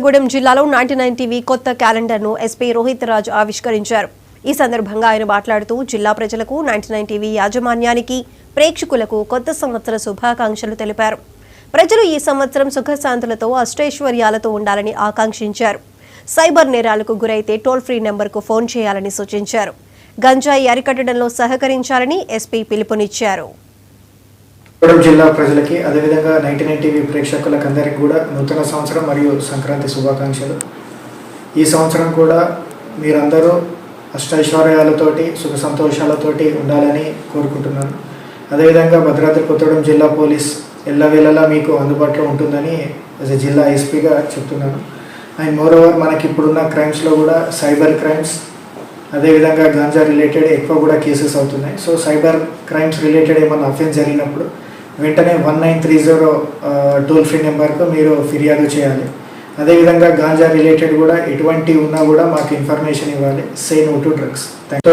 గూడెం జిల్లాలో 99 టీవీ కొత్త క్యాలెండర్ను ఎస్పీ రోహిత్ రాజ్ ఆవిష్కరించారు. ఈ సందర్భంగా ఆయన మాట్లాడుతూ జిల్లా ప్రజలకు 99 టీవీ యాజమాన్యానికి ప్రేక్షకులకు కొత్త సంవత్సర శుభాకాంక్షలు తెలిపారు. ప్రజలు ఈ సంవత్సరం సుఖశాంతులతో అష్టైశ్వర్యాలతో ఉండాలని ఆకాంక్షించారు. సైబర్ నేరాలకు గురైతే టోల్ ఫ్రీ నెంబర్కు ఫోన్ చేయాలని సూచించారు. గంజాయి అరికట్టడంలో సహకరించాలని ఎస్పీ పిలుపునిచ్చారు. జిల్లా ప్రజలకి అదేవిధంగా 99 టీవీ ప్రేక్షకులకు అందరికీ కూడా నూతన సంవత్సరం మరియు సంక్రాంతి శుభాకాంక్షలు. ఈ సంవత్సరం కూడా మీరందరూ అష్టైశ్వర్యాలతోటి సుఖ సంతోషాలతోటి ఉండాలని కోరుకుంటున్నాను. అదేవిధంగా భద్రాద్రి కొత్తగూడెం జిల్లా పోలీస్ ఎల్లవేళలా మీకు అందుబాటులో ఉంటుందని యాజ్ ఎ జిల్లా ఎస్పీగా చెప్తున్నాను. అండ్ మోరోవర్ మనకి ఇప్పుడున్న క్రైమ్స్లో కూడా సైబర్ క్రైమ్స్ అదేవిధంగా గాంజా రిలేటెడ్ ఎక్కువ కూడా కేసెస్ అవుతున్నాయి. సో సైబర్ క్రైమ్స్ రిలేటెడ్ ఏమన్నా అఫెన్స్ జరిగినప్పుడు వెంటనే 1930 టోల్ ఫ్రీ నెంబర్కు మీరు ఫిర్యాదు చేయాలి. అదేవిధంగా గాంజా రిలేటెడ్ కూడా ఎటువంటి ఉన్నా కూడా మాకు ఇన్ఫర్మేషన్ ఇవ్వాలి. Say no to drugs. Thank you.